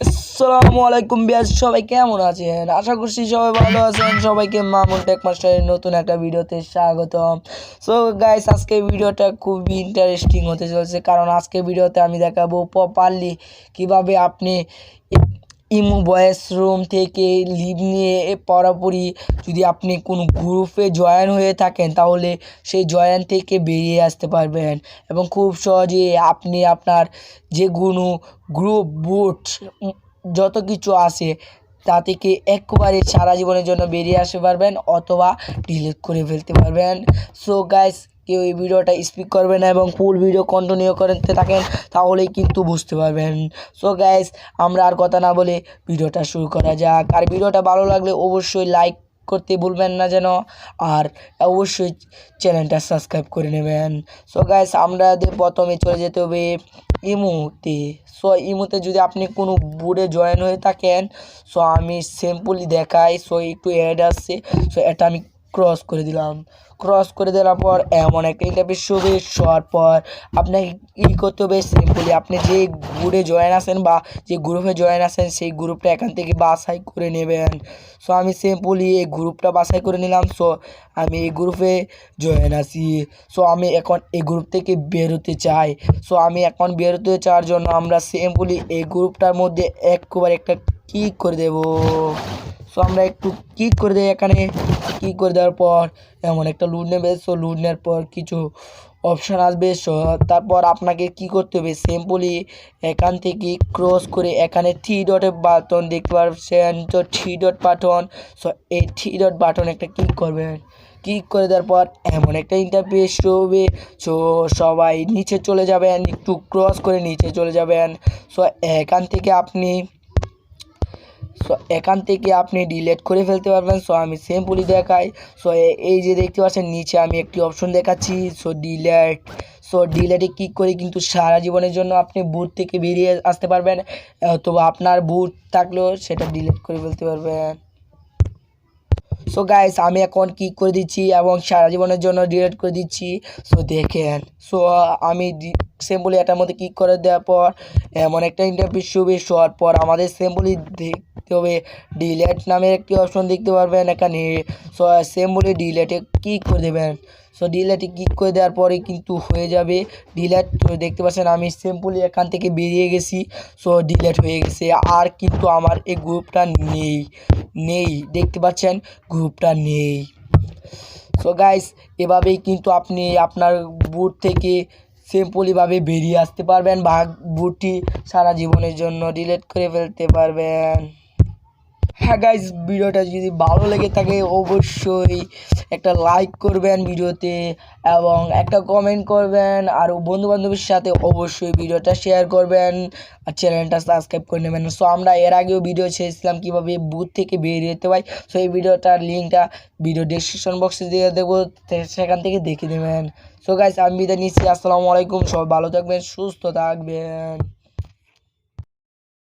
আসসালামু আলাইকুম বিয়াস, সবাই কেমন আছেন? আশা করছি সবাই ভালো আছেন। সবাইকে মামুন টেকমাস্টারের নতুন একটা ভিডিওতে স্বাগতম। সো গাইস, আজকে ভিডিওটা খুবই ইন্টারেস্টিং হতে চলেছে, কারণ আজকে ভিডিওতে আমি দেখাবো প্রপারলি কিভাবে আপনি ইমো ভয়েস রুম থেকে লিভ নিয়ে পুরোপুরি যদি আপনি কোনো গ্রুপে জয়েন হয়ে থাকেন তাহলে সেই জয়েন থেকে বেরিয়ে আসতে পারবেন এবং খুব সহজে আপনি আপনার যে কোনো গ্রুপ বুট যত কিছু আছে তা থেকে একবারে সারা জীবনের জন্য বেরিয়ে আসতে পারবেন অথবা ডিলিট করে ফেলতে পারবেন। সো গাইস, কেউ এই ভিডিওটা স্কিপ করবে না এবং ফুল ভিডিও কন্টিনিউ করতে থাকেন, তাহলেই কিন্তু বুঝতে পারবেন। সো গাইস, আমরা আর কথা না বলে ভিডিওটা শুরু করা যাক। আর ভিডিওটা ভালো লাগলে অবশ্যই লাইক করতে ভুলবেন না যেন, আর অবশ্যই চ্যানেলটা সাবস্ক্রাইব করে নেবেন। সো গাইস, আমাদের প্রথমে চলে যেতে হবে ইমোতে। সো ইমোতে যদি আপনি কোনো বুড়ে জয়েন হয়ে থাকেন, সো আমি সিম্পলি দেখাই। সো একটু অ্যাড আসছে, সো এটা আমি ক্রস করে দিলাম। ক্রস করে দেওয়ার পর এমন একটা ইন্টারফেস হবে। শোয়ার পর আপনাকে কী করতে হবে, সিম্পলি আপনি যে গ্রুপে জয়েন আছেন বা যে গ্রুপে জয়েন আছেন সেই গ্রুপটা এখান থেকে বাছাই করে নেবেন। সো আমি সিম্পলি এই গ্রুপটা বাছাই করে নিলাম। সো আমি এই গ্রুপে জয়েন আছি। সো আমি এখন এই গ্রুপ থেকে বেরোতে চাই। সো আমি এখন বেরোতে চাওয়ার জন্য আমরা সিম্পলি এই গ্রুপটার মধ্যে একবারে একটা ক্লিক করে দেব। সো আমরা একটু ক্লিক করে দেই। এখানে ক্লিক করে দেওয়ার পর এমন একটা লুড নেবে। সো লুড নেওয়ার পর কিছু অপশান আসবে। সো তারপর আপনাকে কি করতে হবে, সিম্পলি এখান থেকে ক্রস করে এখানে থ্রি ডটের বাটন দেখতে পাচ্ছেন, তো থ্রি ডট বাটন। সো এই থ্রি ডট বাটন একটা ক্লিক করবেন। ক্লিক করে দেওয়ার পর এমন একটা ইন্টারফেস হবে। সো সবাই নিচে চলে যাবেন, একটু ক্রস করে নিচে চলে যাবেন। সো এখান থেকে আপনি ডিলিট করে ফেলতে পারবেন। সো আমি সিম্পলি দেখাই। সো এই যে দেখতে পাচ্ছেন নিচে আমি একটি অপশন দেখাচ্ছি, সো ডিলিট। সো ডিলিটে ক্লিক করে কিন্তু সারা জীবনের জন্য আপনি বুট থেকে বেরিয়ে আসতে পারবেন, অথবা আপনার বুট থাকলেও সেটা ডিলিট করে ফেলতে পারবেন। সো গাইস, আমি এখন ক্লিক করে দিচ্ছি এবং সারা জীবনের জন্য ডিলিট করে দিচ্ছি। সো দেখেন, সো আমি সিম্পলি এটার মধ্যে ক্লিক করে দেওয়ার পর এমন একটা ইন্টারফেস হবে। শোয়ার পর আমাদের সিম্পলি দেখতে হবে ডিলিট নামের একটি অপশন দেখতে পারবেন এখানে। সো সিম্পলি ডিলিটে ক্লিক করে দেবেন। সো ডিলিটে ক্লিক করে দেওয়ার পরে কিন্তু হয়ে যাবে ডিলিট। দেখতে পাচ্ছেন আমি সিম্পলি এখান থেকে বেরিয়ে গেছি। সো ডিলিট হয়ে গেছে, আর কিন্তু আমার এই গ্রুপটা নেই দেখতে পাচ্ছেন গ্রুপটা নেই। সো গাইস, এভাবেই কিন্তু আপনি আপনার বুট থেকে সিম্পলিভাবে বেরিয়ে আসতে পারবেন বা বুটটি সারা জীবনের জন্য ডিলিট করে ফেলতে পারবেন। হ্যাঁ গাইস, ভিডিওটা যদি ভালো লেগে থাকে অবশ্যই একটা লাইক করবেন ভিডিওতে এবং একটা কমেন্ট করবেন, আর বন্ধুবান্ধবের সাথে অবশ্যই ভিডিওটা শেয়ার করবেন আর চ্যানেলটা সাবস্ক্রাইব করে নেবেন। সো আমরা এর আগেও ভিডিও ছেড়েছিলাম কীভাবে বুথ থেকে বেরিয়ে যেতে হয়। সো এই ভিডিওটার লিঙ্কটা ভিডিও ডেসক্রিপশন বক্সে দিয়ে দেবো, সেখান থেকে দেখে নেবেন। সো গাইস, আমি বিদায় নিচ্ছি। আসসালামু আলাইকুম। সবাই ভালো থাকবেন, সুস্থ থাকবেন।